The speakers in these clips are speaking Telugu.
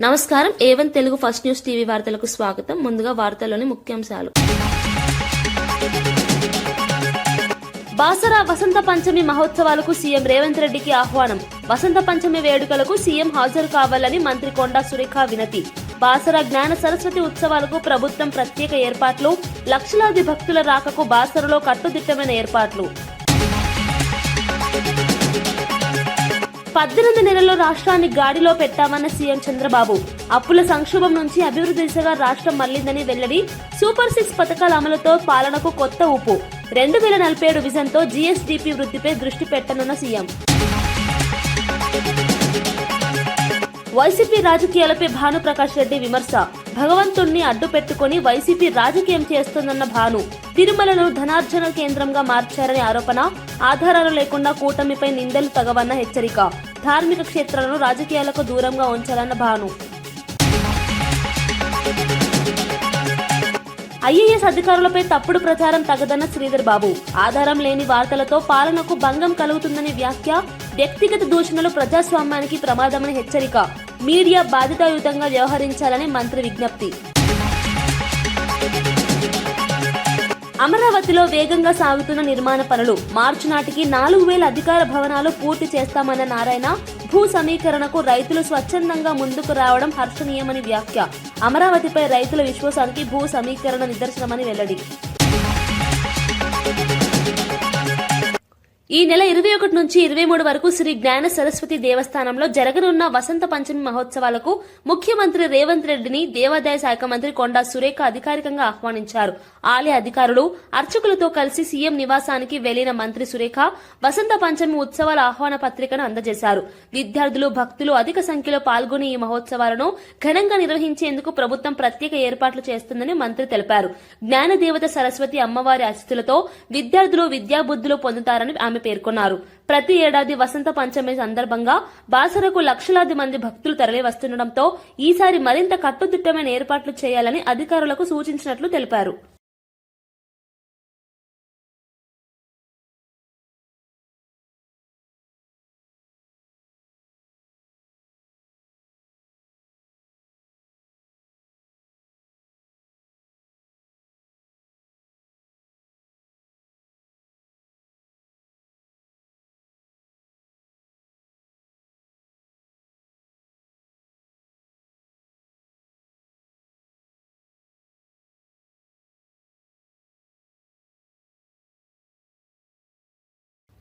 నమస్కారం. A1 Telugu first news TV వార్తలకు స్వాగతం. ముందుగా వార్తల్లోని ముఖ్యాంశాలు. బాసర వసంత పంచమి మహోత్సవాలకు సీఎం రేవంత్ రెడ్డికి ఆహ్వానం. వసంత పంచమి వేడుకలకు సీఎం హాజరు కావాలని మంత్రి కొండా సురేఖ వినతి. బాసర జ్ఞాన సరస్వతి ఉత్సవాలకు ప్రభుత్వం ప్రత్యేక ఏర్పాట్లు. లక్షలాది భక్తుల రాకకు బాసరలో కట్టుదిట్టమైన ఏర్పాట్లు. 18 నెలల్లో రాష్ట్రాన్ని గాడిలో పెట్టామన్న సీఎం చంద్రబాబు. అప్పుల సంక్షోభం నుంచి అభివృద్ధి దిశగా రాష్ట్రం మళ్లిందని వెల్లడి. సూపర్ 6 పథకాల అమలుతో పాలనకు కొత్త ఊపు. 2047 విజన్తో జీఎస్డీపీ వృద్ధిపై దృష్టి పెట్టనున్న సీఎం. వైసీపీ రాజకీయాలపై భానుప్రకాష్ రెడ్డి విమర్శ. భగవంతుణ్ణి అడ్డు పెట్టుకుని వైసీపీ రాజకీయం చేస్తోందన్న భాను. తిరుమలను ధనార్జన కేంద్రంగా మార్చారని ఆరోపణ. ఆధారాలు లేకుండా కూటమిపై నిందలు తగవన్న హెచ్చరిక. ధార్మిక క్షేత్రాలను రాజకీయాలకు దూరంగా ఉంచాలన్న భాను. ఐఏఎస్ అధికారులపై తప్పుడు ప్రచారం తగదన్న శ్రీధర్ బాబు. ఆధారం లేని వార్తలతో పాలనకు భంగం కలుగుతుందని వ్యాఖ్య. వ్యక్తిగత దూషణలు ప్రజాస్వామ్యానికి ప్రమాదమని హెచ్చరిక. మీడియా బాధ్యతాయుతంగా వ్యవహరించాలని మంత్రి విజ్ఞప్తి. అమరావతిలో వేగంగా సాగుతున్న నిర్మాణ పనులు. మార్చి నాటికి 4000 అధికార భవనాలు పూర్తి చేస్తామన్న నారాయణ. భూ సమీకరణకు రైతులు స్వచ్ఛందంగా ముందుకు రావడం హర్షణీయమని వ్యాఖ్య. అమరావతిపై రైతుల విశ్వాసానికి భూ సమీకరణ నిదర్శనమని వెల్లడి. ఈ నెల 21 నుంచి 23 వరకు శ్రీ జ్ఞాన సరస్వతి దేవస్థానంలో జరగనున్న వసంత పంచమి మహోత్సవాలకు ముఖ్యమంత్రి రేవంత్ రెడ్డిని దేవాదాయ శాఖ మంత్రి కొండా సురేఖ అధికారికంగా ఆహ్వానించారు. ఆలయ అధికారులు, అర్చకులతో కలిసి సీఎం నివాసానికి వెళ్లిన మంత్రి సురేఖ వసంత పంచమి ఉత్సవాల ఆహ్వాన పత్రికను అందజేశారు. విద్యార్థులు, భక్తులు అధిక సంఖ్యలో పాల్గొని ఈ మహోత్సవాలను ఘనంగా నిర్వహించేందుకు ప్రభుత్వం ప్రత్యేక ఏర్పాట్లు చేస్తుందని మంత్రి తెలిపారు. జ్ఞానదేవత సరస్వతి అమ్మవారి ఆశీస్సులతో విద్యార్థులు విద్యాబుద్ధులు పొందుతారని ఆమె పేర్కొన్నారు. ప్రతి ఏడాది వసంత పంచమి సందర్భంగా బాసరకు లక్షలాది మంది భక్తులు తరలి వస్తుండటంతో ఈసారి మరింత కట్టుదిట్టమైన ఏర్పాట్లు చేయాలని అధికారులకు సూచించినట్లు తెలిపారు.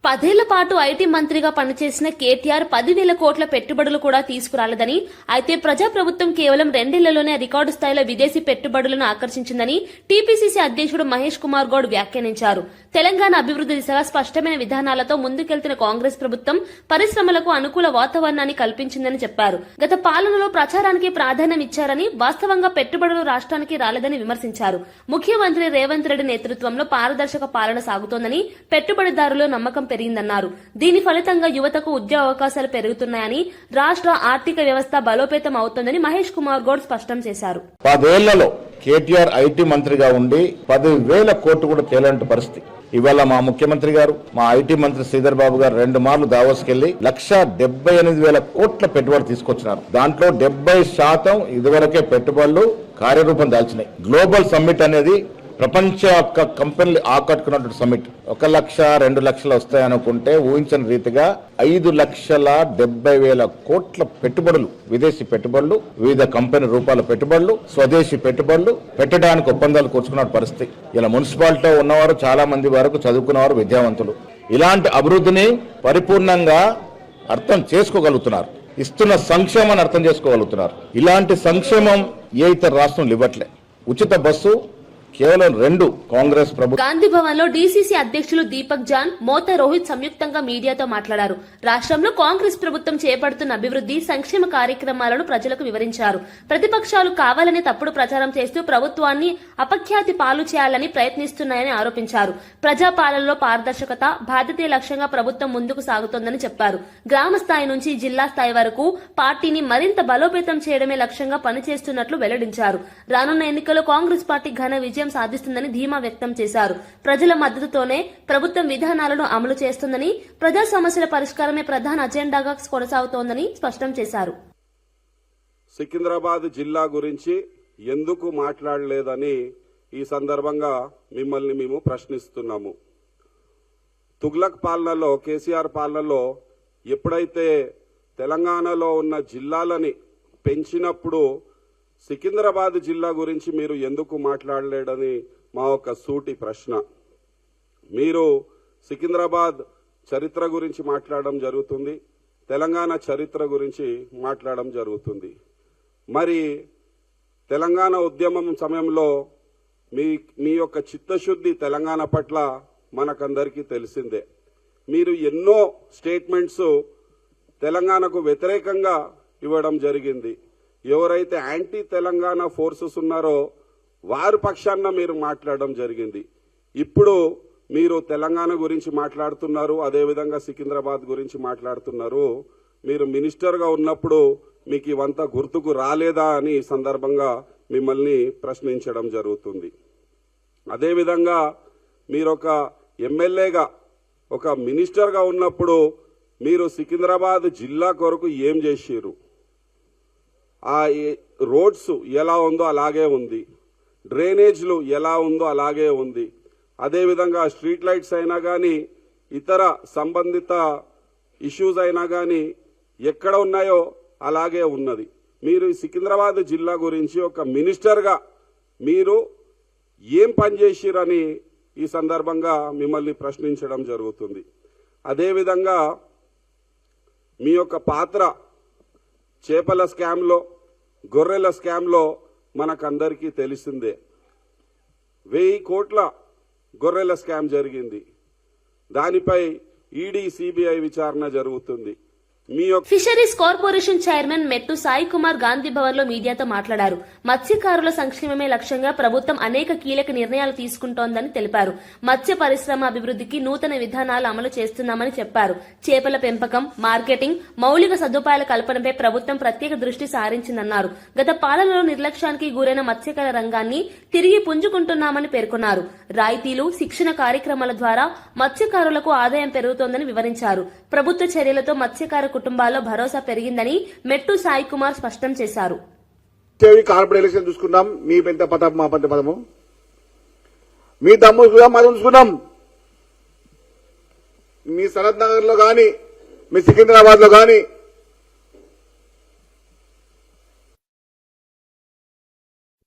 పదేళ్ల పాటు ఐటీ మంత్రిగా పనిచేసిన కేటీఆర్ 10,000 కోట్ల పెట్టుబడులు కూడా తీసుకురాలేదని, అయితే ప్రజాప్రభుత్వం కేవలం 2 ఏళ్లలోనే రికార్డు స్థాయిలో విదేశీ పెట్టుబడులను ఆకర్షించిందని టీపీసీసీ అధ్యక్షుడు మహేష్ కుమార్ గౌడ్ వ్యాఖ్యానించారు. తెలంగాణ అభివృద్ధి దిశగా స్పష్టమైన విధానాలతో ముందుకెళ్తున్న కాంగ్రెస్ ప్రభుత్వం పరిశ్రమలకు అనుకూల వాతావరణాన్ని కల్పించిందని చెప్పారు. గత పాలనలో ప్రచారానికి ప్రాధాన్యం ఇచ్చారని, వాస్తవంగా పెట్టుబడులు రాష్ట్రానికి రాలేదని విమర్శించారు. ముఖ్యమంత్రి రేవంత్ రెడ్డి నేతృత్వంలో పారదర్శక పాలన సాగుతోందని, పెట్టుబడిదారులు నమ్మకం పెరిగిందన్నారు. దీని ఫలితంగా యువతకు ఉద్యోగ అవకాశాలు పెరుగుతున్నాయని, రాష్ట్ర ఆర్థిక వ్యవస్థ బలోపేతం అవుతోందని మహేష్ కుమార్ గౌడ్ స్పష్టం చేశారు. 10 ఏళ్లలో కేటీఆర్ ఐటీ మంత్రిగా ఉండి 10,000 కోట్లు కూడా తేలంటి పరిస్థితి. ఇవాళ మా ముఖ్యమంత్రి గారు, మా ఐటీ మంత్రి శ్రీధర్ బాబు గారు 2 మార్లు దావోస్కెళ్లి 1,78,000 కోట్ల పెట్టుబడి తీసుకొచ్చినారు. దాంట్లో 70% ఇదివరకే పెట్టుబడులు కార్యరూపం దాల్చినాయి. గ్లోబల్ సమ్మిట్ అనేది ప్రపంచ యొక్క కంపెనీలు ఆకట్టుకున్నటువంటి సమ్మిట్. 1 లక్ష 2 లక్షలు వస్తాయనుకుంటే ఊహించని రీతిగా 5,70,000 కోట్ల పెట్టుబడులు, విదేశీ పెట్టుబడులు, వివిధ కంపెనీ రూపాల పెట్టుబడులు, స్వదేశీ పెట్టుబడులు పెట్టడానికి ఒప్పందాలు కూర్చుకున్న పరిస్థితి. ఇలా మున్సిపాలిటీలో ఉన్నవారు చాలా మంది వరకు చదువుకున్నవారు, విద్యావంతులు ఇలాంటి అభివృద్ధిని పరిపూర్ణంగా అర్థం చేసుకోగలుగుతున్నారు. ఇస్తున్న సంక్షేమాన్ని అర్థం చేసుకోగలుగుతున్నారు. ఇలాంటి సంక్షేమం ఏ ఇతర రాష్ట్రం ఇవ్వట్లే. ఉచిత బస్సు కేవలం 2 కాంగ్రెస్ ప్రభుత్వం. గాంధీ భవన్ లో డీసీసీ అధ్యక్షులు దీపక్ జాన్, మోతా రోహిత్ సంయుక్తంగా మీడియాతో మాట్లాడారు. రాష్ట్రంలో కాంగ్రెస్ ప్రభుత్వం చేపడుతున్న అభివృద్ధి, సంక్షేమ కార్యక్రమాలను ప్రజలకు వివరించారు. ప్రతిపక్షాలు కావాలనే తప్పుడు ప్రచారం చేస్తూ ప్రభుత్వాన్ని అపఖ్యాతి పాలు చేయాలని ప్రయత్నిస్తున్నాయని ఆరోపించారు. ప్రజాపాలనలో పారదర్శకత, బాధ్యతే లక్ష్యంగా ప్రభుత్వం ముందుకు సాగుతోందని చెప్పారు. గ్రామ స్థాయి నుంచి జిల్లా స్థాయి వరకు పార్టీని మరింత బలోపేతం చేయడమే లక్ష్యంగా పనిచేస్తున్నట్లు వెల్లడించారు. రానున్న ఎన్నికల్లో కాంగ్రెస్ పార్టీ ఘన విజయం సాధిస్తుందని ధీమా వ్యక్తం చేశారు. ప్రజల మద్దతుతోనే ప్రభుత్వం విధానాలను అమలు చేస్తుందని, ప్రజా సమస్యల పరిష్కారమే ప్రధాన అజెండాగా కొనసాగుతోందని స్పష్టం చేశారు. సికింద్రాబాద్ జిల్లా గురించి ఎందుకు మాట్లాడలేదని ఈ సందర్భంగా మిమ్మల్ని మేము ప్రశ్నిస్తున్నాము. తుగ్లక్ పాలనలో, కేసీఆర్ పాలనలో ఎప్పుడైతే తెలంగాణలో ఉన్న జిల్లాలని పెంచినప్పుడు సికింద్రాబాద్ జిల్లా గురించి మీరు ఎందుకు మాట్లాడలేడని మా ఒక సూటి ప్రశ్న. మీరు సికింద్రాబాద్ చరిత్ర గురించి మాట్లాడడం జరుగుతుంది, తెలంగాణ చరిత్ర గురించి మాట్లాడడం జరుగుతుంది. మరి తెలంగాణ ఉద్యమం సమయంలో మీ యొక్క చిత్తశుద్ధి తెలంగాణ పట్ల మనకందరికీ తెలిసిందే. మీరు ఎన్నో స్టేట్మెంట్స్ తెలంగాణకు వ్యతిరేకంగా ఇవ్వడం జరిగింది. ఎవరైతే యాంటీ తెలంగాణ ఫోర్సెస్ ఉన్నారో వారి పక్షాన మీరు మాట్లాడడం జరిగింది. ఇప్పుడు మీరు తెలంగాణ గురించి మాట్లాడుతున్నారు, అదేవిధంగా సికింద్రాబాద్ గురించి మాట్లాడుతున్నారు. మీరు మినిస్టర్గా ఉన్నప్పుడు మీకు ఇవంతా గుర్తుకు రాలేదా అని ఈ సందర్భంగా మిమ్మల్ని ప్రశ్నించడం జరుగుతుంది. అదేవిధంగా మీరు ఒక ఎమ్మెల్యేగా, ఒక మినిస్టర్గా ఉన్నప్పుడు మీరు సికింద్రాబాద్ జిల్లా కొరకు ఏం చేసిరు? ఆ రోడ్స్ ఎలా ఉందో అలాగే ఉంది, డ్రైనేజ్లు ఎలా ఉందో అలాగే ఉంది. అదేవిధంగా స్ట్రీట్ లైట్స్ అయినా కానీ, ఇతర సంబంధిత ఇష్యూస్ అయినా కానీ ఎక్కడ ఉన్నాయో అలాగే ఉన్నది. మీరు సికింద్రాబాద్ జిల్లా గురించి ఒక మినిస్టర్గా మీరు ఏం పని చేసిరని ఈ సందర్భంగా మిమ్మల్ని ప్రశ్నించడం జరుగుతుంది. అదేవిధంగా మీ యొక్క పాత్ర చేపల స్కామ్లో, గొర్రెల స్కామ్లో మనకందరికీ తెలిసిందే. 1000 కోట్ల గొర్రెల స్కామ్ జరిగింది. దానిపై ఈడీ, సిబిఐ విచారణ జరుగుతుంది. ఫిషరీస్ కార్పొరేషన్ చైర్మన్ మెట్టు సాయి కుమార్ గాంధీ భవన్ లో మీడియాతో మాట్లాడారు. మత్స్యకారుల సంక్షేమమే లక్ష్యంగా ప్రభుత్వం అనేక కీలక నిర్ణయాలు తీసుకుంటోందని తెలిపారు. మత్స్య పరిశ్రమ అభివృద్ధికి నూతన విధానాలు అమలు చేస్తున్నామని చెప్పారు. చేపల పెంపకం, మార్కెటింగ్, మౌలిక సదుపాయాల కల్పనపై ప్రభుత్వం ప్రత్యేక దృష్టి సారించిందన్నారు. గత పాలనలో నిర్లక్ష్యానికి గురైన మత్స్యకార రంగాన్ని తిరిగి పుంజుకుంటున్నామని పేర్కొన్నారు. రాయితీలు, శిక్షణ కార్యక్రమాల ద్వారా మత్స్యకారులకు ఆదాయం పెరుగుతోందని వివరించారు. ప్రభుత్వ చర్యలతో మత్స్యకార కుటుంబాల్లో భరోసా పెరిగిందని మెట్టు సాయి కుమార్ స్పష్టం చేశారు. కార్పొరేట్ ఎలక్షన్ చూసుకున్నాం, మీ పెద్ద పదం మా పెద్ద పదము, మీ దమ్ము చూసుకున్నాం, మాది చూసుకున్నాం. మీ సనత్ నగర్ లో గాని, మీ సికింద్రాబాద్ లో గాని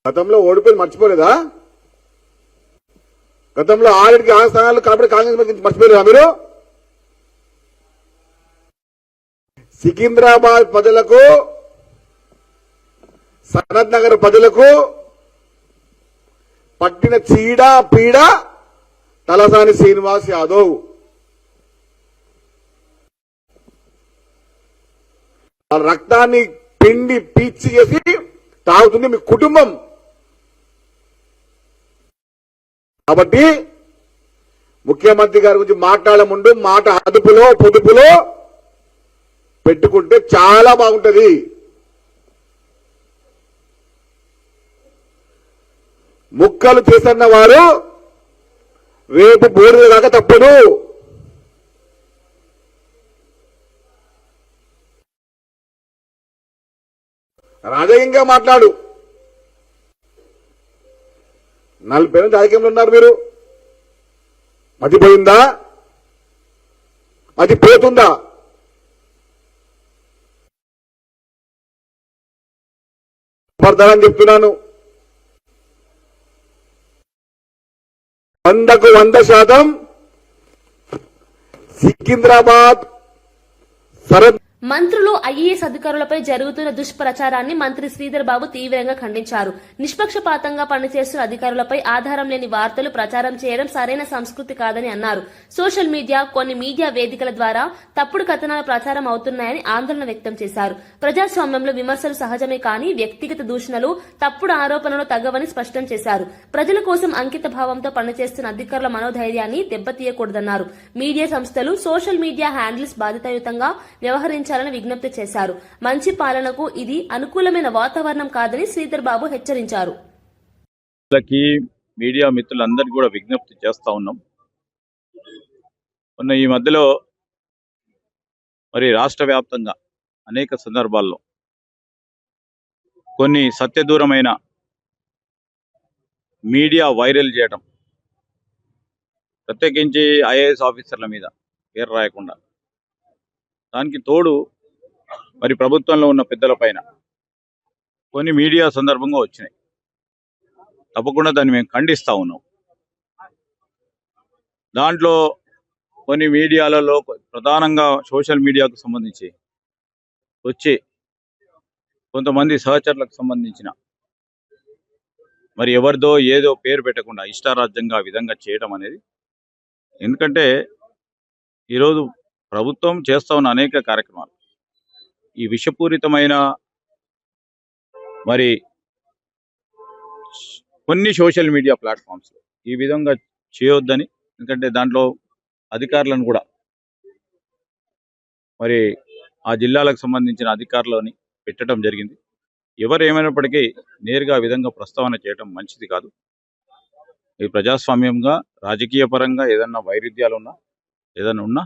గతంలో ఓడిపోయి మర్చిపోలేదా? గతంలో 6 స్థానాలు కాబట్టి కాంగ్రెస్ మర్చిపోలేదా మీరు? సికింద్రాబాద్ ప్రజలకు, సనత్ నగర్ ప్రజలకు పట్టిన చీడ పీడ తలసాని శ్రీనివాస్ యాదవ్. వాళ్ళ రక్తాన్ని పిండి పీచి చేసి తాగుతుంది మీ కుటుంబం. కాబట్టి ముఖ్యమంత్రి గారి గురించి మాట్లాడే ముందు మాట అదుపులో పొదుపులో పెట్టుకుంటే చాలా బాగుంటది. ముక్కలు చేస్తున్న వారు రేపు బోర్డు దాకా తప్పదు. రాజకీయంగా మాట్లాడు. 40 ఏళ్ళ రాజకీయంలో ఉన్నారు మీరు. మతిపోయిందా? మతిపోతుందా? అని చెప్తున్నాను. 100కు 100% సికింద్రాబాద్ సరత్ మంత్రులు, ఐఏఎస్ అధికారులపై జరుగుతున్న దుష్ప్రచారాన్ని మంత్రి శ్రీధర్ బాబు తీవ్రంగా ఖండించారు. నిష్పక్షపాతంగా పనిచేస్తున్న అధికారులపై ఆధారం లేని వార్తలు ప్రచారం చేయడం సరైన సంస్కృతి కాదని అన్నారు. సోషల్ మీడియా, కొన్ని మీడియా వేదికల ద్వారా తప్పుడు కథనాలు ప్రచారం అవుతున్నాయని ఆందోళన వ్యక్తం చేశారు. ప్రజాస్వామ్యంలో విమర్శలు సహజమే కానీ వ్యక్తిగత దూషణలు, తప్పుడు ఆరోపణలు తగవని స్పష్టం చేశారు. ప్రజల కోసం అంకిత భావంతో పనిచేస్తున్న అధికారుల మనోధైర్యాన్ని దెబ్బతీయకూడదన్నారు. మీడియా సంస్థలు, సోషల్ మీడియా హ్యాండిల్స్ బాధ్యతాయుతంగా వ్యవహరించారు విజ్ఞప్తి చేశారు. మంచి పాలనకు ఇది అనుకూలమైన వాతావరణం కాదని శ్రీధర్ బాబు హెచ్చరించారు. మీడియా మిత్రులందరికీ కూడా విజ్ఞప్తి చేస్తా ఉన్నాం. ఈ మధ్యలో మరి రాష్ట్ర వ్యాప్తంగా అనేక సందర్భాల్లో కొన్ని సత్యదూరమైన మీడియా వైరల్ చేయటం, ప్రత్యేకించి ఐఏఎస్ ఆఫీసర్ల మీద పేరు రాయకుండా, దానికి తోడు మరి ప్రభుత్వంలో ఉన్న పెద్దల పైన కొన్ని మీడియా సందర్భంగా వచ్చినాయి. తప్పకుండా దాన్ని మేము ఖండిస్తా ఉన్నాం. దాంట్లో కొన్ని మీడియాలలో ప్రధానంగా సోషల్ మీడియాకు సంబంధించి వచ్చి కొంతమంది సహచరులకు సంబంధించిన మరి ఎవరిదో ఏదో పేరు పెట్టకుండా ఇష్టారాజ్యంగా ఆ విధంగా చేయడం అనేది, ఎందుకంటే ఈరోజు ప్రభుత్వం చేస్తా ఉన్న అనేక కార్యక్రమాలు ఈ విషపూరితమైన మరి కొన్ని సోషల్ మీడియా ప్లాట్ఫామ్స్లో ఈ విధంగా చేయొద్దని, ఎందుకంటే దాంట్లో అధికారులను కూడా మరి ఆ జిల్లాలకు సంబంధించిన అధికారులని పెట్టడం జరిగింది. ఎవరు ఏమైనప్పటికీ నేరుగా ఆ విధంగా ప్రస్తావన చేయడం మంచిది కాదు. ఈ ప్రజాస్వామ్యంగా రాజకీయ పరంగా ఏదన్నా వైరుధ్యాలు ఉన్నా, ఏదన్నా ఉన్నా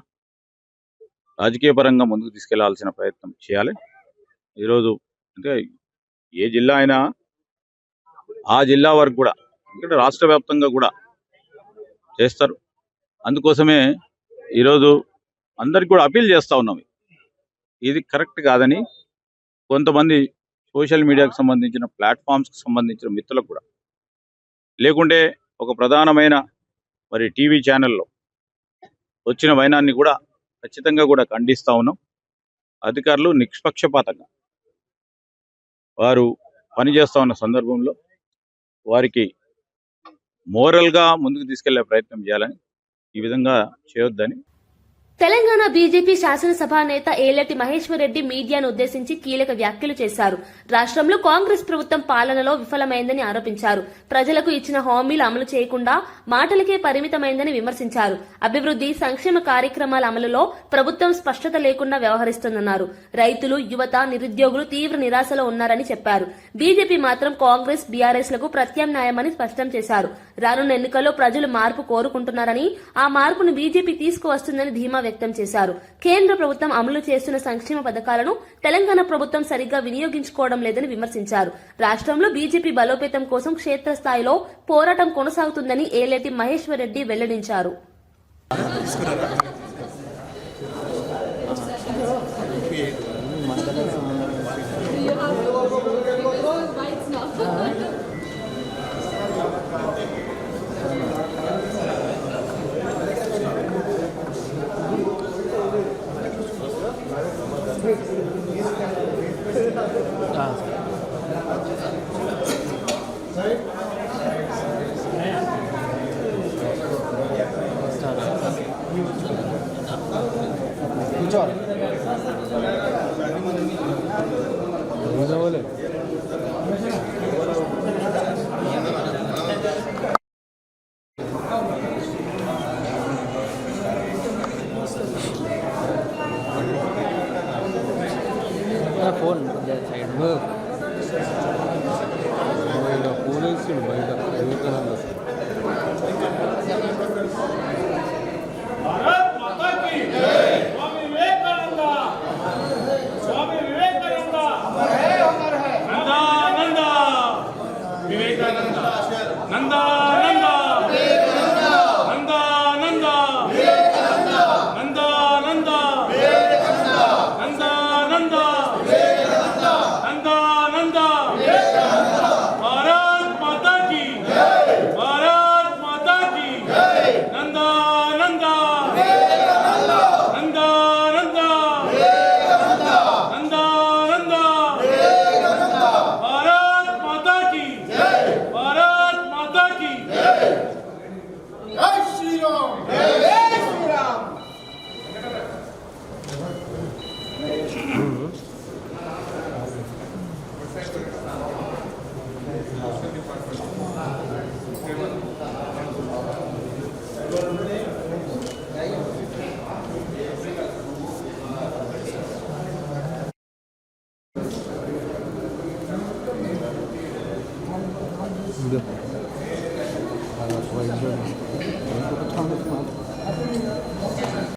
రాజకీయ పరంగా ముందుకు తీసుకెళ్లాల్సిన ప్రయత్నం చేయాలి. ఈరోజు అంటే ఏ జిల్లా అయినా ఆ జిల్లా వరకు కూడా, ఎందుకంటే రాష్ట్ర వ్యాప్తంగా కూడా చేస్తారు. అందుకోసమే ఈరోజు అందరికి కూడా అపీల్ చేస్తూ ఉన్నాం, ఇది కరెక్ట్ కాదని కొంతమంది సోషల్ మీడియాకు సంబంధించిన ప్లాట్ఫామ్స్కి సంబంధించిన మిత్రులకు కూడా, లేకుంటే ఒక ప్రధానమైన మరి టీవీ ఛానల్లో వచ్చిన వైనాన్ని కూడా ఖచ్చితంగా కూడా ఖండిస్తూ ఉన్నాం. అధికారులు నిష్పక్షపాతంగా వారు పనిచేస్తూ ఉన్న సందర్భంలో వారికి మోరల్గా ముందుకు తీసుకెళ్లే ప్రయత్నం చేయాలని, ఈ విధంగా చేయొద్దని. తెలంగాణ బీజేపీ శాసనసభ నేత ఏలటి మహేశ్వర్ రెడ్డి మీడియాను ఉద్దేశించి కీలక వ్యాఖ్యలు చేశారు. రాష్ట్రంలో కాంగ్రెస్ ప్రభుత్వం పాలనలో విఫలమైందని ఆరోపించారు. ప్రజలకు ఇచ్చిన హామీలు అమలు చేయకుండా మాటలకే పరిమితమైందని విమర్శించారు. అభివృద్ధి, సంక్షేమ కార్యక్రమాల అమలులో ప్రభుత్వం స్పష్టత లేకుండా వ్యవహరిస్తోందన్నారు. రైతులు, యువత, నిరుద్యోగులు తీవ్ర నిరాశలో ఉన్నారని చెప్పారు. బీజేపీ మాత్రం కాంగ్రెస్, బీఆర్ఎస్ లకు ప్రత్యామ్నాయమని స్పష్టం చేశారు. రానున్న ఎన్నికల్లో ప్రజలు మార్పు కోరుకుంటున్నారని, ఆ మార్పును బీజేపీ తీసుకువస్తుందని ధీమా వ్యక్తం చేశారు. కేంద్ర ప్రభుత్వం అమలు చేస్తున్న సంక్షేమ పథకాలను తెలంగాణ ప్రభుత్వం సరిగ్గా వినియోగించుకోవడం లేదని విమర్శించారు. రాష్ట్రంలో బీజేపీ బలోపేతం కోసం క్షేత్రస్థాయిలో పోరాటం కొనసాగుతుందని ఏలేటి మహేశ్వర్ రెడ్డి వెల్లడించారు. ఫోన్ సైడ్ ఫోన్ వేసి బయట వివేకానంద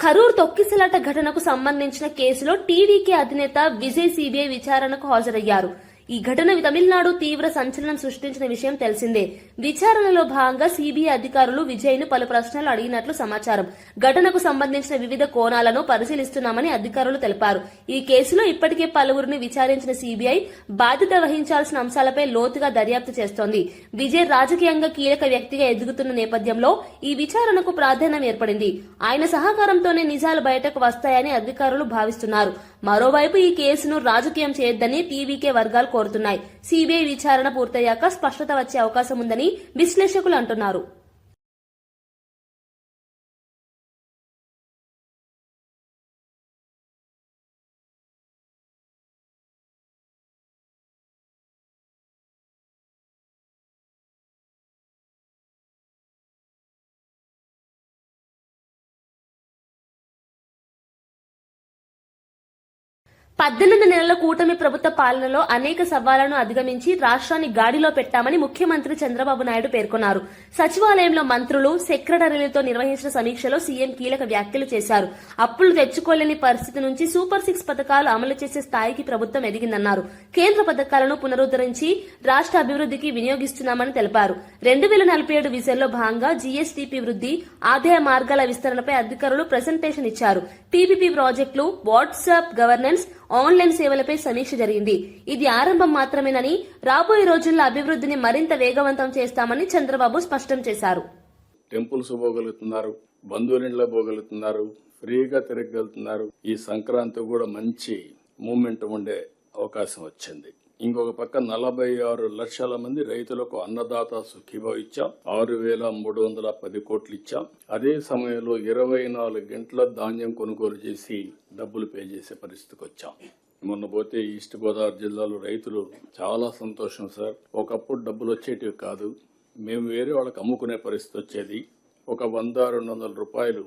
కరూర్ తొక్కిసలాట ఘటనకు సంబంధించిన కేసులో టీడీకే అధినేత విజయ్ సీబీఐ విచారణకు హాజరయ్యారు. ఈ ఘటన తమిళనాడు తీవ్ర సంచలనం సృష్టించిన విషయం తెలిసిందే. విచారణలో భాగంగా సిబిఐ అధికారులు విజయ్ ను పలు ప్రశ్నలు అడిగినట్లు సమాచారం. ఘటనకు సంబంధించిన వివిధ కోణాలను పరిశీలిస్తున్నామని అధికారులు తెలిపారు. ఈ కేసులో ఇప్పటికే పలువురిని విచారించిన సిబిఐ బాధ్యత వహించాల్సిన అంశాలపై లోతుగా దర్యాప్తు చేస్తోంది. విజయ్ రాజకీయంగా కీలక వ్యక్తిగా ఎదుగుతున్న నేపథ్యంలో ఈ విచారణకు ప్రాధాన్యం ఏర్పడింది. ఆయన సహకారంతోనే నిజాలు బయటకు వస్తాయని అధికారులు భావిస్తున్నారు. మరోవైపు ఈ కేసును రాజకీయం చేయొద్దని టీవీకే వర్గాలు కోరుతున్నాయి. సిబిఐ విచారణ పూర్తయ్యాక స్పష్టత వచ్చే అవకాశం ఉందని విశ్లేషకులు అంటున్నారు. పద్దెనిమిది నెలల కూటమి ప్రభుత్వ పాలనలో అనేక సవాళ్లను అధిగమించి రాష్ట్రాన్ని గాడిలో పెట్టామని ముఖ్యమంత్రి చంద్రబాబు నాయుడు పేర్కొన్నారు. సచివాలయంలో మంత్రులు, సెక్రటరీలతో నిర్వహించిన సమీక్షలో సీఎం కీలక వ్యాఖ్యలు చేశారు. అప్పులు తెచ్చుకోలేని పరిస్థితి నుంచి సూపర్ 6 పథకాలు అమలు చేసే స్థాయికి ప్రభుత్వం ఎదిగిందన్నారు. కేంద్ర పథకాలను పునరుద్దరించి రాష్ట్ర అభివృద్ధికి వినియోగిస్తున్నామని తెలిపారు. 2047 విజన్లో భాగంగా జీఎస్టీపీ వృద్ధి, ఆదాయ మార్గాల విస్తరణపై అధికారులు ప్రెజెంటేషన్ ఇచ్చారు. టీపీపీ ప్రాజెక్టులు, వాట్సాప్ గవర్నెన్స్, ఆన్లైన్ సేవలపై సమీక్ష జరిగింది. ఇది ఆరంభం మాత్రమేనని, రాబోయే రోజుల్లో అభివృద్ధిని మరింత వేగవంతం చేస్తామని చంద్రబాబు స్పష్టం చేశారు. టెంపుల్స్ పోగలుగుతున్నారు, బంధువులింట్లో పోగలుగుతున్నారు, ఫ్రీగా తిరగలుగుతున్నారు. ఈ సంక్రాంతి కూడా మంచి మూమెంట్ ఉండే అవకాశం వచ్చింది. ఇంకొక పక్క 46 లక్షల మంది రైతులకు అన్నదాత సుఖీభావ ఇచ్చాం. 6,310 కోట్లు ఇచ్చాం. అదే సమయంలో 24 గంటల ధాన్యం కొనుగోలు చేసి డబ్బులు పే చేసే పరిస్థితికి వచ్చాం. మొన్న పోతే ఈస్ట్ గోదావరి జిల్లాలో రైతులు చాలా సంతోషం సార్. ఒకప్పుడు డబ్బులు వచ్చేటివి కాదు, మేము వేరే వాళ్ళకి అమ్ముకునే పరిస్థితి వచ్చేది. ఒక 100-200 రూపాయలు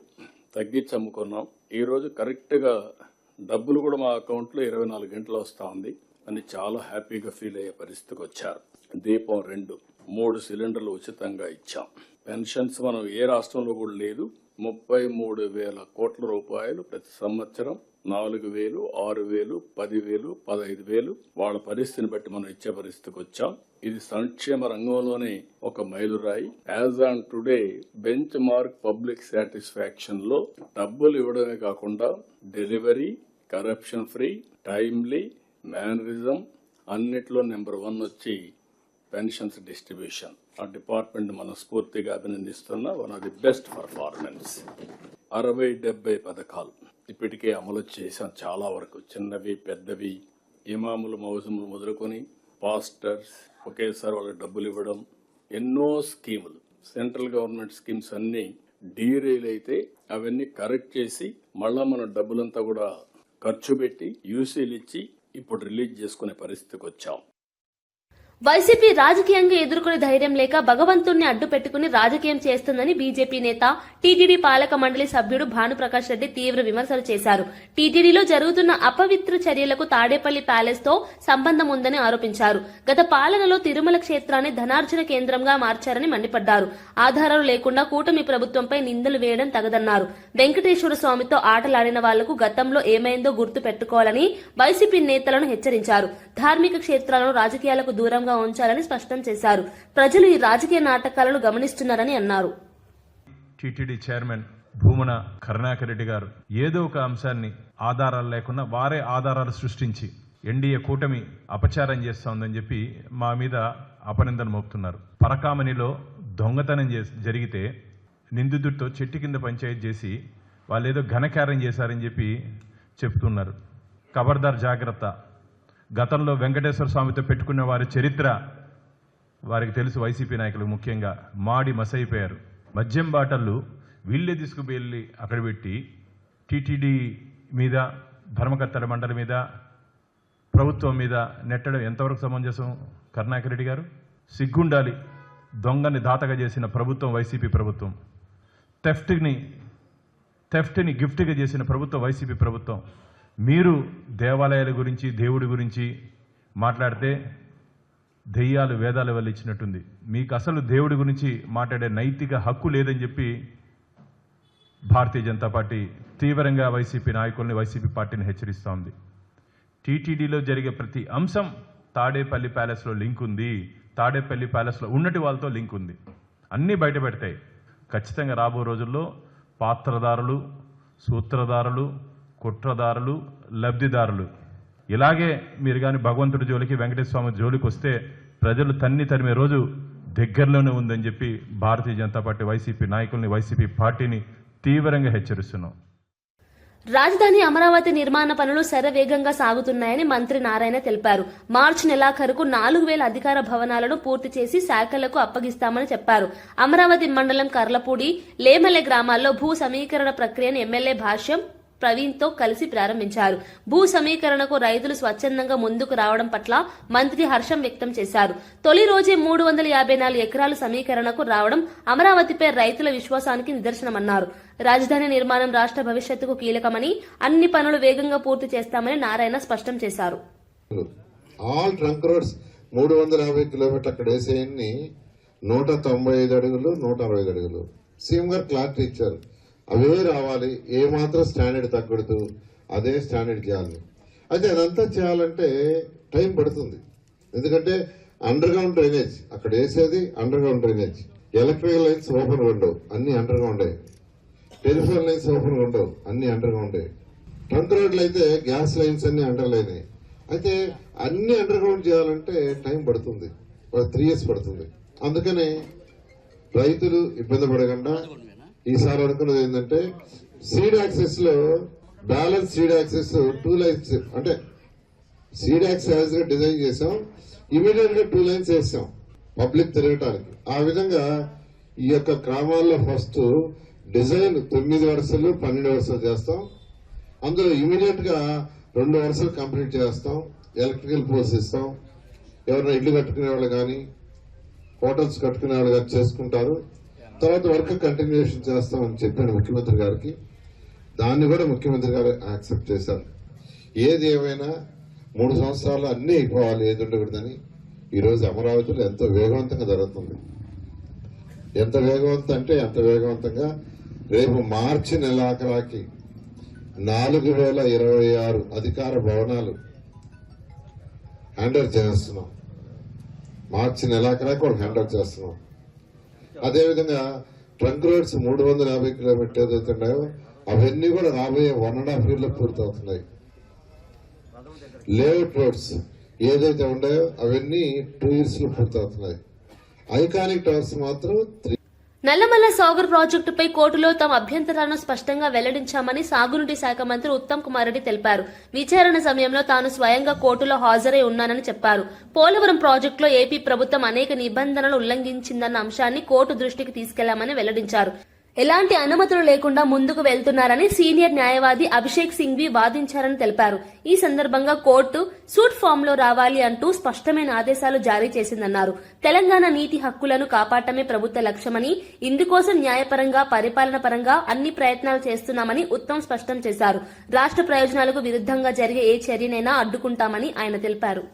తగ్గించి అమ్ముకున్నాం. ఈ రోజు కరెక్ట్ గా డబ్బులు కూడా మా అకౌంట్ లో 24 గంటలు వస్తా ఉంది అని చాలా హ్యాపీగా ఫీల్ అయ్యే పరిస్థితికి వచ్చారు. దీపం 2, 3 సిలిండర్లు ఉచితంగా ఇచ్చాం. పెన్షన్స్ మనం ఏ రాష్ట్రంలో కూడా లేదు. 33,000 కోట్ల రూపాయలు ప్రతి సంవత్సరం 4,000, 6,000, 10,000, 15,000 వాళ్ళ పరిస్థితిని బట్టి మనం ఇచ్చే పరిస్థితికి వచ్చాం. ఇది సంక్షేమ రంగంలోనే ఒక మైలురాయి. As on today benchmark public satisfaction లో డబ్బులు ఇవ్వడమే కాకుండా delivery, corruption free, timely, mannerism అన్నిట్లో నెంబర్ 1 వచ్చి పెన్షన్స్ డిస్ట్రిబ్యూషన్. ఆ డిపార్ట్మెంట్ మనస్ఫూర్తిగా అభినందిస్తున్న one of the best performance. 60-70 పథకాలు ఇప్పటికే అమలు చేశాం. చాలా వరకు చిన్నవి, పెద్దవి, ఇమాములు, మౌజములు మొదలుకొని పాస్టర్స్ ఒకేసారి వాళ్ళకి డబ్బులు ఇవ్వడం, ఎన్నో స్కీములు, సెంట్రల్ గవర్నమెంట్ స్కీమ్స్ అన్ని డీరైల్ అయితే అవన్నీ కరెక్ట్ చేసి మళ్ళా మన డబ్బులంతా కూడా ఖర్చు పెట్టి యూసీలు ఇచ్చి ఇప్పుడు రిలీజ్ చేసుకునే పరిస్థితికి వచ్చాం. వైసీపీ రాజకీయంగా ఎదుర్కొనే ధైర్యం లేక భగవంతుణ్ణి అడ్డు పెట్టుకుని రాజకీయం చేస్తుందని బీజేపీ నేత, టీటీడీ పాలక మండలి సభ్యుడు భానుప్రకాష్ రెడ్డి తీవ్ర విమర్శలు చేశారు. టీటీడీలో జరుగుతున్న అపవిత్ర చర్యలకు తాడేపల్లి ప్యాలెస్ తో సంబంధం ఉందని ఆరోపించారు. గత పాలనలో తిరుమల క్షేత్రాన్ని ధనార్జన కేంద్రంగా మార్చారని మండిపడ్డారు. ఆధారాలు లేకుండా కూటమి ప్రభుత్వంపై నిందలు వేయడం తగదన్నారు. వెంకటేశ్వర స్వామితో ఆటలాడిన వాళ్లకు గతంలో ఏమైందో గుర్తు పెట్టుకోవాలని వైసీపీ నేతలను హెచ్చరించారు. ధార్మిక క్షేత్రాలను రాజకీయాలకు దూరంగా ఉంచాలని స్పష్టం చేశారు. ప్రజలు ఈ రాజకీయ నాటకాలను గమనిస్తున్నారని అన్నారు. టీటీడీ చైర్మన్ భూమన కరుణాకర్ రెడ్డి గారు ఏదో ఒక అంశాన్ని ఆధారాలు లేకుండా వారే ఆధారాలు సృష్టించి ఎన్డీఏ కూటమి అపచారం చేస్తోందని చెప్పి మా మీద అపనిందన మోపుతున్నారు. పరకామణిలో దొంగతనం జరిగితే నిందితుడితో చెట్టు కింద పంచాయతీ చేసి వాళ్ళు ఏదో ఘనకార్యం చేశారని చెప్పి చెప్తున్నారు. ఖబర్దార్ జాగ్రత్త. గతంలో వెంకటేశ్వర స్వామితో పెట్టుకున్న వారి చరిత్ర వారికి తెలుసు. వైసీపీ నాయకులు ముఖ్యంగా మాడి మసైపోయారు. మద్యం బాటళ్ళు వీళ్ళే తీసుకువెళ్ళి అక్కడ పెట్టి టీటీడీ మీద, ధర్మకర్తల మండలి మీద, ప్రభుత్వం మీద నెట్టడం ఎంతవరకు సమంజసం? కరుణాకర్ రెడ్డి గారు సిగ్గుండాలి. దొంగని దాతగా చేసిన ప్రభుత్వం వైసీపీ ప్రభుత్వం. థెఫ్ట్ని గిఫ్ట్గా చేసిన ప్రభుత్వం వైసీపీ ప్రభుత్వం. మీరు దేవాలయాల గురించి, దేవుడి గురించి మాట్లాడితే దెయ్యాలు వేదాలు వల్లించినట్టుంది. మీకు అసలు దేవుడి గురించి మాట్లాడే నైతిక హక్కు లేదని చెప్పి భారతీయ జనతా పార్టీ తీవ్రంగా వైసీపీ నాయకుల్ని, వైసీపీ పార్టీని హెచ్చరిస్తోంది. టీటీడీలో జరిగే ప్రతి అంశం తాడేపల్లి ప్యాలెస్లో లింక్ ఉంది, తాడేపల్లి ప్యాలెస్లో ఉన్నటి వాళ్ళతో లింక్ ఉంది, అన్నీ బయట పెడతాయి. ఖచ్చితంగా రాబో రోజుల్లో పాత్రదారులు, సూత్రధారులు, కుట్రదారులు, లబ్ధిదారులు ఇలాగే మీరు కానీ భగవంతుడి జోలికి, వెంకటేశ్వర స్వామి జోలికి వస్తే ప్రజలు తరిమే రోజు దగ్గరలోనే ఉందని చెప్పి భారతీయ జనతా పార్టీ వైసీపీ నాయకుల్ని, వైసీపీ పార్టీని తీవ్రంగా హెచ్చరిస్తున్నాం. రాజధాని అమరావతి నిర్మాణ పనులు శరవేగంగా సాగుతున్నాయని మంత్రి నారాయణ తెలిపారు. మార్చి నెలాఖరుకు 4,000 అధికార భవనాలను పూర్తి చేసి శాఖలకు అప్పగిస్తామని చెప్పారు. అమరావతి మండలం కర్లపూడి, లేమలె గ్రామాల్లో భూ సమీకరణ ప్రక్రియను ఎమ్మెల్యే భాష్యం ప్రవీణ్తో కలిసి ప్రారంభించారు. భూ సమీకరణకు రైతులు స్వచ్ఛందంగా ముందుకు రావడం పట్ల మంత్రి హర్షం వ్యక్తం చేశారు. తొలి రోజే 354 ఎకరాలు సమీకరణకు రావడం అమరావతిపై రైతుల విశ్వాసానికి నిదర్శనమన్నారు. రాజధాని నిర్మాణం రాష్ట్ర భవిష్యత్తుకు కీలకమని, అన్ని పనులు వేగంగా పూర్తి చేస్తామని నారాయణ స్పష్టం చేశారు. ఆల్ ట్రంక్ రోడ్స్ 350 కిలోమీటర్లు అక్కడ వేసేయన్ని 195 అడుగులు, 165 అడుగులు. సీఎం గారు క్లారిటీ ఇచ్చారు, అవే రావాలి, ఏమాత్రం స్టాండర్డ్ తగ్గకూడదు, అదే స్టాండర్డ్ చేయాలి. అయితే అదంతా చేయాలంటే టైం పడుతుంది. ఎందుకంటే అండర్ గ్రౌండ్ డ్రైనేజ్ అక్కడ వేసేది, under ground drainage, electrical lines open ఉండవు, అన్ని అండర్ గ్రౌండే. టెలిఫోన్ లైన్స్ ఓపెన్ ఉండవు, అన్ని అండర్ గ్రౌండే. ట్రంక్ రోడ్లు అయితే గ్యాస్ లైన్స్ అన్ని అండర్ లైనే. అయితే అన్ని అండర్ గ్రౌండ్ చేయాలంటే టైం పడుతుంది, 3 years పడుతుంది. అందుకనే రైతులు ఇబ్బంది పడకుండా ఈసారి అనుకున్నది ఏంటంటే సీడ్ యాక్సెస్ లో బ్యాలెన్స్ సీడ్ యాక్సెస్ 2 లైన్స్, అంటే సీడ్ యాక్సెస్ గా డిజైన్ చేసాం, ఇమీడియట్ గా 2 లైన్స్ వేసాం పబ్లిక్ తిరగటానికి. ఆ విధంగా ఈ యొక్క గ్రామాల్లో ఫస్ట్ డిజైన్ 9 వరుసలు 12 వరుసలు చేస్తాం. అందులో ఇమీడియట్ గా 2 వరుసలు కంప్లీట్ చేస్తాం, ఎలక్ట్రికల్ పోల్స్ ఇస్తాం. ఎవరైనా ఇల్లు కట్టుకునే వాళ్ళు కానీ, హోటల్స్ కట్టుకునే వాళ్ళు కానీ చేసుకుంటారు. తర్వాత వర్క్ కంటిన్యూషన్ చేస్తామని చెప్పాను ముఖ్యమంత్రి గారికి. దాన్ని కూడా ముఖ్యమంత్రి గారు యాక్సెప్ట్ చేశారు. ఏది ఏమైనా 3 సంవత్సరాలు అన్నీ అయిపోవాలి, ఏది ఉండకూడదని. ఈరోజు అమరావతిలో ఎంతో వేగవంతంగా జరుగుతుంది. ఎంత వేగవంతం అంటే ఎంత వేగవంతంగా రేపు మార్చి నెలాఖరాకి 4,026 అధికార భవనాలు హ్యాండ్ ఓవర్ చేస్తున్నాం. మార్చి నెలాఖరాకి వాళ్ళు హ్యాండ్ ఓవర్ చేస్తున్నాం. అదేవిధంగా ట్రంక్ రోడ్స్ 350 కిలోమీటర్లు ఏదైతే ఉన్నాయో అవన్నీ కూడా రాబోయే 1.5 years పూర్తవుతున్నాయి. లేఅవుట్ రోడ్స్ ఏదైతే ఉన్నాయో అవన్నీ 2 years పూర్తవుతున్నాయి. ఐకానిక్ టవర్స్ మాత్రం 3. నల్లమల్ల సాగర్ ప్రాజెక్టుపై కోర్టులో తమ అభ్యంతరాలను స్పష్టంగా వెల్లడించామని సాగునీటి శాఖ మంత్రి ఉత్తమ్ కుమార్ రెడ్డి తెలిపారు. విచారణ సమయంలో తాను స్వయంగా కోర్టులో హాజరై ఉన్నానని చెప్పారు. పోలవరం ప్రాజెక్టులో ఏపీ ప్రభుత్వం అనేక నిబంధనలు ఉల్లంఘించిందన్న అంశాన్ని కోర్టు దృష్టికి తీసుకెళ్లామని వెల్లడించారు. ఎలాంటి అనుమతులు లేకుండా ముందుకు వెళ్తున్నారని సీనియర్ న్యాయవాది అభిషేక్ సింఘ్వి వాదించారని తెలిపారు. ఈ సందర్భంగా కోర్టు సూట్ ఫామ్ లో రావాలి అంటూ స్పష్టమైన ఆదేశాలు జారీ చేసిందన్నారు. తెలంగాణ నీటి హక్కులను కాపాడటమే ప్రభుత్వ లక్ష్యమని, ఇందుకోసం న్యాయపరంగా, పరిపాలన పరంగా అన్ని ప్రయత్నాలు చేస్తున్నామని ఉత్తమ్ స్పష్టం చేశారు. రాష్ట్ర ప్రయోజనాలకు విరుద్ధంగా జరిగే ఏ చర్యనైనా అడ్డుకుంటామని ఆయన తెలిపారు.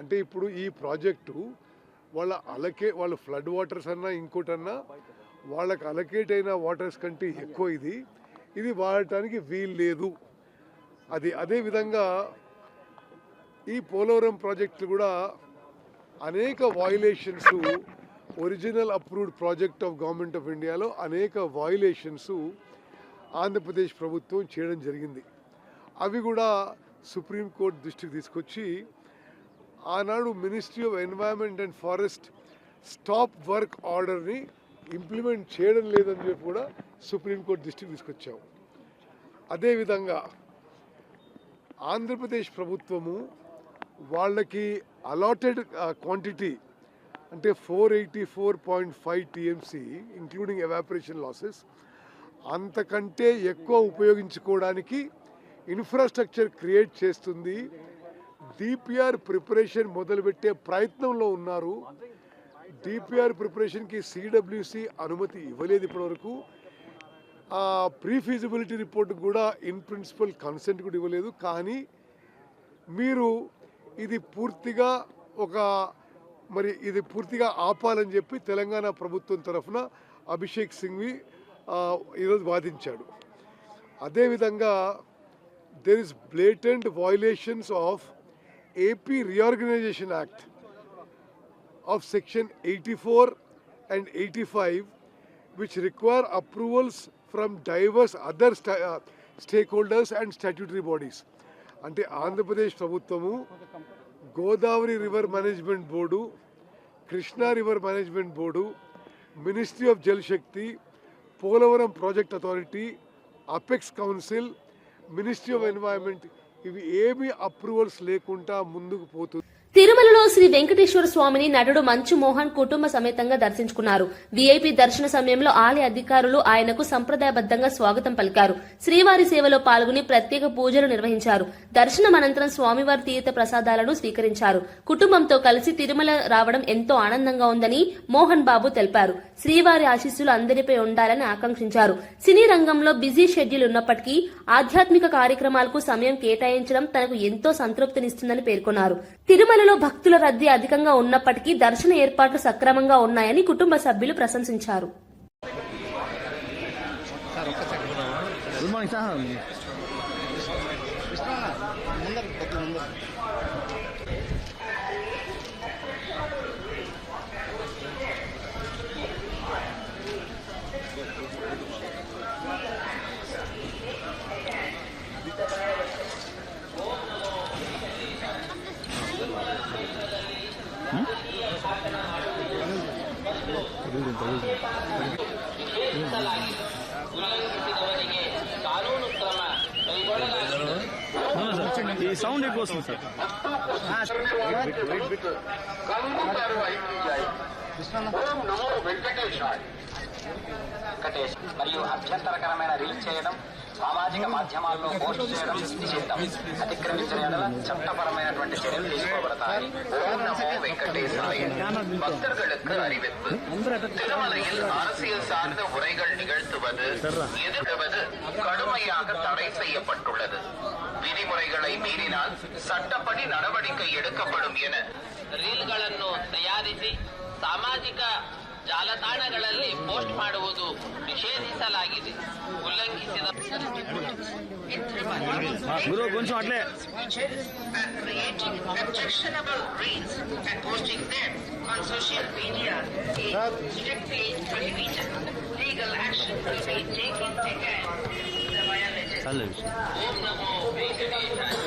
అంటే ఇప్పుడు ఈ ప్రాజెక్టు వాళ్ళ ఫ్లడ్ వాటర్స్ అన్నా ఇంకోటన్నా వాళ్ళకి అలకేట్ అయిన వాటర్స్ కంటే ఎక్కువ ఇది వాడటానికి వీలు లేదు. అదేవిధంగా ఈ పోలవరం ప్రాజెక్టులు కూడా అనేక violations, original approved project of government of ఇండియాలో అనేక వయలేషన్స్ ఆంధ్రప్రదేశ్ ప్రభుత్వం చేయడం జరిగింది. అవి కూడా సుప్రీంకోర్టు దృష్టికి తీసుకొచ్చి ఆనాడు ministry of environment and forest stop work ఆర్డర్ని ఇంప్లిమెంట్ చేయడం లేదని చెప్పి కూడా సుప్రీంకోర్టు దృష్టికి తీసుకొచ్చాము. అదేవిధంగా ఆంధ్రప్రదేశ్ ప్రభుత్వము వాళ్ళకి అలాటెడ్ క్వాంటిటీ అంటే 484.5 TMC ఇంక్లూడింగ్ ఎవాపరేషన్ లాసెస్ అంతకంటే ఎక్కువ ఉపయోగించుకోవడానికి ఇన్ఫ్రాస్ట్రక్చర్ క్రియేట్ చేస్తుంది. డిపిఆర్ ప్రిపరేషన్ మొదలుపెట్టే ప్రయత్నంలో ఉన్నారు. డిపిఆర్ ప్రిపరేషన్కి సిడబ్ల్యూసి అనుమతి ఇవ్వలేదు ఇప్పటివరకు. ప్రీ ఫీజిబిలిటీ రిపోర్ట్ కూడా ఇన్ ప్రిన్సిపల్ కన్సెంట్ కూడా ఇవ్వలేదు. కానీ మీరు ఇది పూర్తిగా ఆపాలని చెప్పి తెలంగాణ ప్రభుత్వం తరఫున అభిషేక్ సింఘ్వి ఈరోజు వాదించాడు. అదేవిధంగా there is blatant violations of AP Reorganization Act of Section 84 and 85, which require approvals from diverse other stakeholders and statutory bodies. అంటే ఆంధ్రప్రదేశ్ ప్రభుత్వము Godavari river management board, Krishna river management board, ministry of Jal Shakti, Polavaram project authority, apex council, ministry of environment ఇవి ఏమీ అప్రూవల్స్ లేకుండా ముందుకు పోతుంది. తిరుమలలో శ్రీ వెంకటేశ్వర స్వామిని నటుడు మంచు మోహన్ కుటుంబ సమేతంగా దర్శించుకున్నారు. వీఐపీ దర్శన సమయంలో ఆలయ అధికారులు ఆయనకు సంప్రదాయబద్దంగా స్వాగతం పలికారు. శ్రీవారి సేవలో పాల్గొని ప్రత్యేక పూజలు నిర్వహించారు. దర్శనం అనంతరం స్వామివారి తీర్థ ప్రసాదాలను స్వీకరించారు. కుటుంబంతో కలిసి తిరుమల రావడం ఎంతో ఆనందంగా ఉందని మోహన్ బాబు తెలిపారు. శ్రీవారి ఆశీస్సులు అందరిపై ఉండాలని ఆకాంక్షించారు. సినీ రంగంలో బిజీ షెడ్యూల్ ఉన్నప్పటికీ ఆధ్యాత్మిక కార్యక్రమాలకు సమయం కేటాయించడం తనకు ఎంతో సంతృప్తినిస్తుందని పేర్కొన్నారు. తిరుమలలో భక్తుల రద్దీ అధికంగా ఉన్నప్పటికీ దర్శన ఏర్పాట్లు సక్రమంగా ఉన్నాయని కుటుంబ సభ్యులు ప్రశంసించారు. ఈ సౌండ్ ఎక్కువ వస్తుంది సార్. మరియు అభ్యంతరకరమైన రీల్ చేయడం, సామాజిక మాధ్యమాల్లో పోస్ట్ చేయడం నిషిద్ధం. అతిక్రమించిన ఎడల చట్టపరమైనటువంటి చర్యలు తీసుకోబడతాయి. ఓం నమో వెంకటేశాయ. பக்தர்களுக்கு அறிவிப்பு. திருமலையில் அரசியல் சார்ந்த உரைகள் நிகழ்த்துவது, எதிர்ப்பது கடுமையாக தடை செய்யப்பட்டுள்ளது. ವಿಧಿಮುறைகளை ಮೀರಿனால் ಚಟ್ಟಪಡಿ நடவடிக்கை எடுக்கப்படும் என ರೀಲ್ಗಳನ್ನು ತಯಾರಿಸಿ ಸಾಮಾಜಿಕ ಜಾಲತಾಣಗಳಲ್ಲಿ ಪೋಸ್ಟ್ ಮಾಡುವುದು ನಿಷೇಧಿಸಲಾಗಿದೆ. ಉಲ್ಲಂಘಿಸಿದ కొంచెం అట్లే creating objectionable reels and posting them on social media is strictly prohibited. Legal action will be taken against the violators. ఓం నమో వెంకటేశాయ.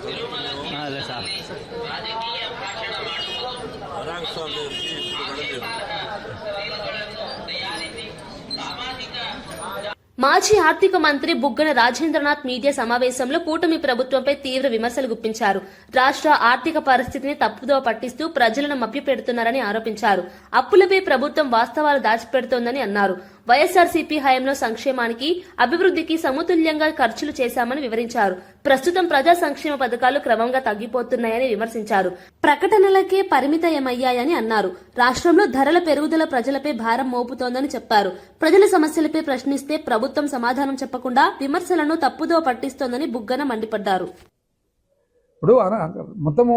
తిరుమలకి రాజకీయ భాషణ ಮಾಡುವುದು, తయారిసి సామాజిక మాజీ ఆర్థిక మంత్రి బుగ్గన రాజేంద్రనాథ్ మీడియా సమావేశంలో కూటమి ప్రభుత్వంపై తీవ్ర విమర్శలు గుప్పించారు. రాష్ట్ర ఆర్థిక పరిస్థితిని తప్పుదోవ పట్టిస్తూ ప్రజలను మభ్యపెడుతున్నారని ఆరోపించారు. అప్పులపై ప్రభుత్వం వాస్తవాలు దాచిపెడుతోందని అన్నారు. వైఎస్ఆర్సీపీ హయాంలో సంక్షేమానికి, అభివృద్ధికి సమతుల్యంగా ఖర్చులు చేశామని వివరించారు. ప్రస్తుతం ప్రజా సంక్షేమ పథకాలు క్రమంగా తగ్గిపోతున్నాయని విమర్శించారు. ప్రకటనలకే పరిమితమయ్యాయని అన్నారు. రాష్ట్రంలో ధరల పెరుగుదల ప్రజలపై భారం మోపుతోందని చెప్పారు. ప్రజల సమస్యలపై ప్రశ్నిస్తే ప్రభుత్వం సమాధానం చెప్పకుండా విమర్శలను తప్పుదోవ పట్టిస్తోందని బుగ్గన మండిపడ్డారు. ఇప్పుడు మొత్తము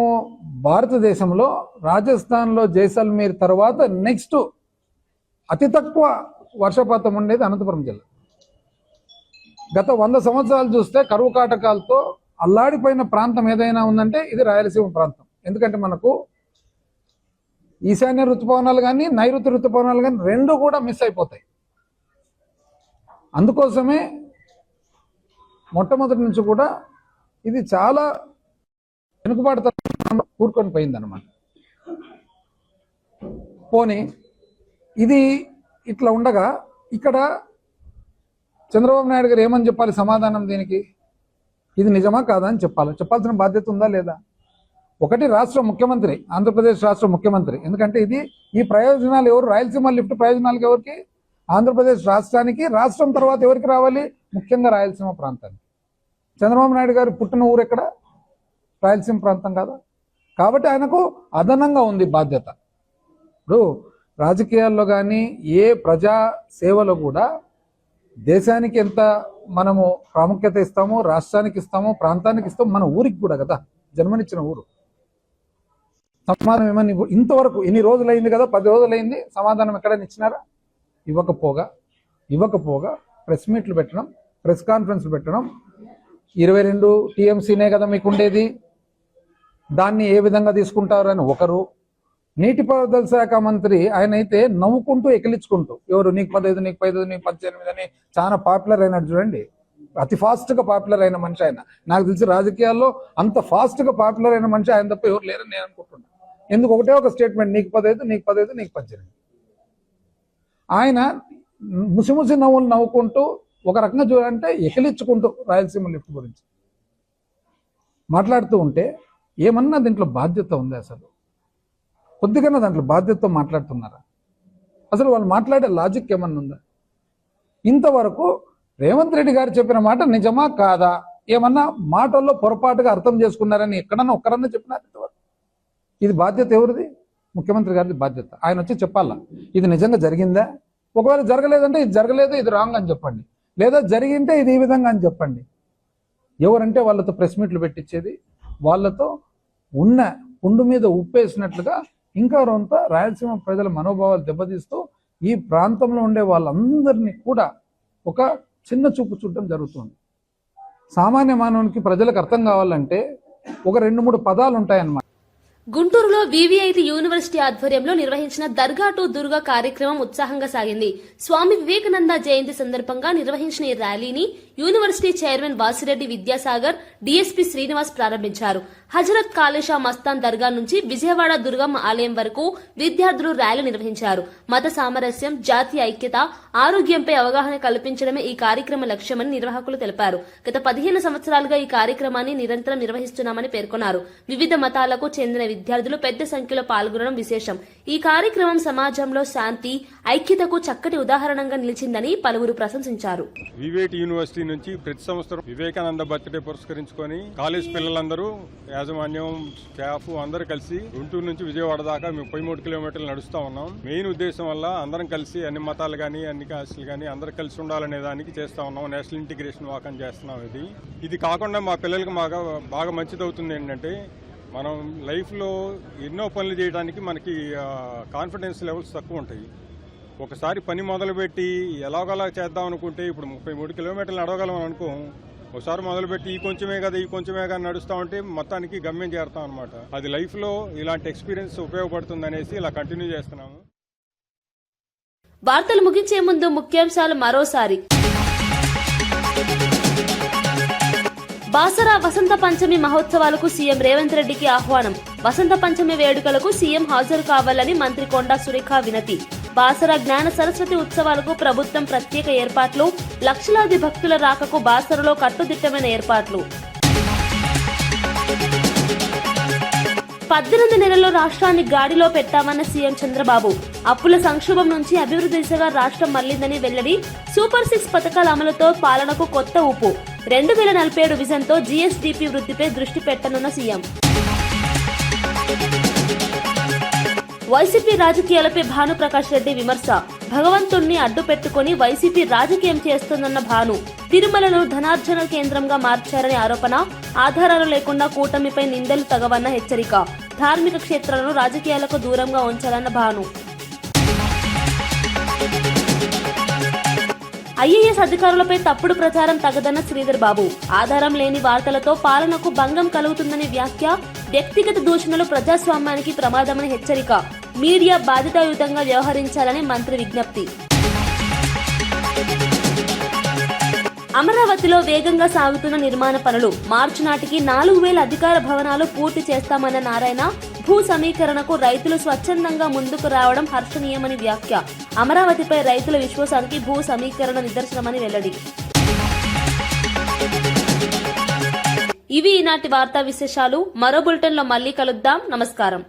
భారతదేశంలో రాజస్థాన్లో జైసల్మేర్ తర్వాత నెక్స్ట్ అతి తక్కువ వర్షపాతం ఉండేది అనంతపురం జిల్లా. గత 100 సంవత్సరాలు చూస్తే కరువు కాటకాలతో అల్లాడిపోయిన ప్రాంతం ఏదైనా ఉందంటే ఇది రాయలసీమ ప్రాంతం. ఎందుకంటే మనకు ఈశాన్య ఋతుపవనాలు కానీ నైరుతి ఋతుపవనాలు కానీ రెండు కూడా మిస్ అయిపోతాయి. అందుకోసమే మొట్టమొదటి నుంచి కూడా ఇది చాలా వెనుకబాటుతనం కూరుకొని పోయిందన్నమాట. పోనీ ఇది ఇట్లా ఉండగా ఇక్కడ చంద్రబాబు నాయుడు గారు ఏమని చెప్పాలి సమాధానం దీనికి? ఇది నిజమా కాదా అని చెప్పాల్సిన బాధ్యత ఉందా లేదా? ఒకటి రాష్ట్ర ముఖ్యమంత్రి, ఆంధ్రప్రదేశ్ రాష్ట్ర ముఖ్యమంత్రి. ఎందుకంటే ఇది ఈ ప్రయోజనాలు ఎవరు, రాయలసీమ లిఫ్ట్ ప్రయోజనాలకు ఎవరికి? ఆంధ్రప్రదేశ్ రాష్ట్రానికి. రాష్ట్రం తర్వాత ఎవరికి రావాలి? ముఖ్యంగా రాయలసీమ ప్రాంతానికి. చంద్రబాబు నాయుడు గారు పుట్టిన ఊరు ఎక్కడ? రాయలసీమ ప్రాంతం కాదా? కాబట్టి ఆయనకు అదనంగా ఉంది బాధ్యత. ఇప్పుడు రాజకీయాల్లో కానీ ఏ ప్రజా సేవలో కూడా దేశానికి ఎంత మనము ప్రాముఖ్యత ఇస్తామో, రాష్ట్రానికి ఇస్తామో, ప్రాంతానికి ఇస్తామో, మన ఊరికి కూడా కదా, జన్మనిచ్చిన ఊరు. సమాధానం ఏమని ఇంతవరకు ఎన్ని రోజులైంది కదా, 10 రోజులైంది, సమాధానం ఎక్కడైనా ఇచ్చినారా? ఇవ్వకపోగా ప్రెస్ మీట్లు పెట్టడం, ప్రెస్ కాన్ఫరెన్స్లు పెట్టడం. 22 టీఎంసీనే కదా మీకు ఉండేది, దాన్ని ఏ విధంగా తీసుకుంటారు అని ఒకరు, నీటిపారుదల శాఖ మంత్రి ఆయన అయితే నవ్వుకుంటూ ఎకిలించుకుంటూ ఎవరు నీకు 15 నీకు 15 నీకు 18 అని చాలా పాపులర్ అయినాడు చూడండి. అతి ఫాస్ట్ గా పాపులర్ అయిన మనిషి ఆయన. నాకు తెలిసి రాజకీయాల్లో అంత ఫాస్ట్ గా పాపులర్ అయిన మనిషి ఆయన తప్ప ఎవరు లేరని నేను అనుకుంటున్నాను. ఎందుకు ఒకటే ఒక స్టేట్మెంట్, నీకు 15 నీకు 15 నీకు 18. ఆయన ముసిముసి నవ్వులు నవ్వుకుంటూ ఒక రకంగా చూడాలంటే ఎకిలించుకుంటూ రాయలసీమ లిఫ్ట్ గురించి మాట్లాడుతూ ఉంటే ఏమన్నా దీంట్లో బాధ్యత ఉంది? అసలు కొద్దిగా దాంట్లో బాధ్యతతో మాట్లాడుతున్నారా? అసలు వాళ్ళు మాట్లాడే లాజిక్ ఏమన్నా ఉందా? ఇంతవరకు రేవంత్ రెడ్డి గారు చెప్పిన మాట నిజమా కాదా, ఏమన్నా మాటల్లో పొరపాటుగా అర్థం చేసుకున్నారని ఎక్కడన్నా ఒక్కరన్నా చెప్పినారు ఇంతవరకు? ఇది బాధ్యత ఎవరిది? ముఖ్యమంత్రి గారిది బాధ్యత. ఆయన వచ్చి చెప్పాలా ఇది నిజంగా జరిగిందా? ఒకవేళ జరగలేదంటే ఇది జరగలేదు, ఇది రాంగ్ అని చెప్పండి. లేదా జరిగింటే ఇది ఈ విధంగా అని చెప్పండి. ఎవరంటే వాళ్ళతో ప్రెస్ మీట్లు పెట్టించేది, వాళ్ళతో ఉన్న పుండు మీద ఉప్పేసినట్లుగా ఇంకా రొంత రాయలసీమ ప్రజల మనోభావాలు దెబ్బతీస్తూ ఈ ప్రాంతంలో ఉండే వాళ్ళందరినీ కూడా ఒక చిన్న చూపు చూడటం జరుగుతుంది. సామాన్య మానవునికి ప్రజలకు అర్థం కావాలంటే ఒక 2-3 పదాలు ఉంటాయన్నమాట. గుంటూరులో వివిఐటి యూనివర్సిటీ ఆధ్వర్యంలో నిర్వహించిన దర్గా టు దుర్గా కార్యక్రమం ఉత్సాహంగా సాగింది. స్వామి వివేకానంద జయంతి సందర్భంగా నిర్వహించిన ఈ ర్యాలీని university chairman Vasireddy Vidyasagar, DSP Srinivas ప్రారంభించారు. హజరత్ కాళేషా మస్తాన్ దర్గా నుంచి విజయవాడ దుర్గమ్మ ఆలయం వరకు విద్యార్థులు ర్యాలీ నిర్వహించారు. మత సామరస్యం, జాతీయ ఐక్యత, ఆరోగ్యంపై అవగాహన కల్పించడమే ఈ కార్యక్రమ లక్ష్యమని నిర్వాహకులు తెలిపారు. గత 15 సంవత్సరాలుగా ఈ కార్యక్రమాన్ని నిరంతరం నిర్వహిస్తున్నామని పేర్కొన్నారు. వివిధ మతాలకు చెందిన విద్యార్థులు పెద్ద సంఖ్యలో పాల్గొనడం విశేషం. ఈ కార్యక్రమం సమాజంలో శాంతి, ఐక్యతకు చక్కటి ఉదాహరణగా నిలిచిందని పలువురు ప్రశంసించారు. వివేటి యూనివర్సిటీ నుంచి ప్రతి సంవత్సరం వివేకానంద బర్త్డే పురస్కరించుకొని కాలేజ్ పిల్లలందరూ, యాజమాన్యం, స్టాఫ్ అందరూ కలిసి గుంటూరు నుంచి విజయవాడ దాకా మేము 33 కిలోమీటర్లు నడుస్తా ఉన్నాం. మెయిన్ ఉద్దేశం వల్ల అందరం కలిసి అన్ని మతాలు కానీ అన్ని కాస్టులు కానీ అందరూ కలిసి ఉండాలనే దానికి చేస్తా ఉన్నాం. నేషనల్ ఇంటిగ్రేషన్ వాక్ అని చేస్తున్నాం. ఇది కాకుండా మా పిల్లలకి బాగా మంచిదవుతుంది ఏంటంటే, మనం లైఫ్లో ఎన్నో పనులు చేయడానికి మనకి కాన్ఫిడెన్స్ లెవెల్స్ తక్కువ ఉంటాయి. ఒకసారి పని మొదలుపెట్టి ఎలాగోలా చేద్దాం అనుకుంటే, ఇప్పుడు 33 కిలోమీటర్లు నడవగలం అనుకో, ఒకసారి మొదలుపెట్టి ఈ కొంచెమే కదా నడుస్తూ ఉంటే మొత్తానికి గమ్యం చేరుతాం అనమాట. అది లైఫ్లో ఇలాంటి ఎక్స్పీరియన్స్ ఉపయోగపడుతుంది అనేసి ఇలా కంటిన్యూ చేస్తున్నాము. వార్తలు ముగించే ముందు ముఖ్యాంశాలు మరోసారి. బాసరా వసంత పంచమి మహోత్సవాలకు సీఎం రేవంత్ రెడ్డికి ఆహ్వానం. వసంత పంచమి వేడుకలకు సీఎం హాజరు కావాలని మంత్రి కొండా సురేఖ వినతి. బాసరా జ్ఞాన సరస్వతి ఉత్సవాలకు ప్రభుత్వం ప్రత్యేక ఏర్పాట్లు. లక్షలాది భక్తుల రాకకు బాసరలో కట్టుదిట్టమైన ఏర్పాట్లు. 18 నెలల్లో రాష్ట్రాన్ని గాడిలో పెట్టామన్న సీఎం చంద్రబాబు. అప్పుల సంక్షోభం నుంచి అభివృద్ధి దిశగా రాష్ట్రం మళ్లిందని వెల్లడి. సూపర్ 6 పథకాల అమలుతో పాలనకు కొత్త ఊపు. 2047 విజన్తో జీఎస్డీపీ వృద్ధిపై దృష్టి పెట్టనున్న సీఎం. వైసీపీ రాజకీయాలపై భానుప్రకాష్ రెడ్డి విమర్శ. భగవంతుణ్ణి అడ్డు పెట్టుకుని వైసీపీ రాజకీయం చేస్తోందన్న భాను. తిరుమలను ధనార్జన కేంద్రంగా మార్చారని ఆరోపణ. ఆధారాలు లేకుండా కూటమిపై నిందలు తగవన్న హెచ్చరిక. ధార్మిక క్షేత్రాలను రాజకీయాలకు దూరంగా ఉంచాలన్న భాను. ఐఏఎస్ అధికారులపై తప్పుడు ప్రచారం తగదన్న శ్రీధర్ బాబు. ఆధారం లేని వార్తలతో పాలనకు భంగం కలుగుతుందని వ్యాఖ్య. వ్యక్తిగత దూషణలు ప్రజాస్వామ్యానికి ప్రమాదమని హెచ్చరిక. మీడియా బాధ్యతాయుతంగా వ్యవహరించాలని మంత్రి విజ్ఞప్తి. అమరావతిలో వేగంగా సాగుతున్న నిర్మాణ పనులు. మార్చి నాటికి 4000 అధికార భవనాలు పూర్తి చేస్తామన్న నారాయణ. భూ సమీకరణకు రైతులు స్వచ్ఛందంగా ముందుకు రావడం హర్షణీయమని వ్యాఖ్య. అమరావతిపై రైతుల విశ్వాసానికి భూ సమీకరణ నిదర్శనమని వెల్లడి. ఇవి ఈనాటి వార్తా విశేషాలు. మరో బులెటిన్లో మళ్ళీ కలుద్దాం. నమస్కారం.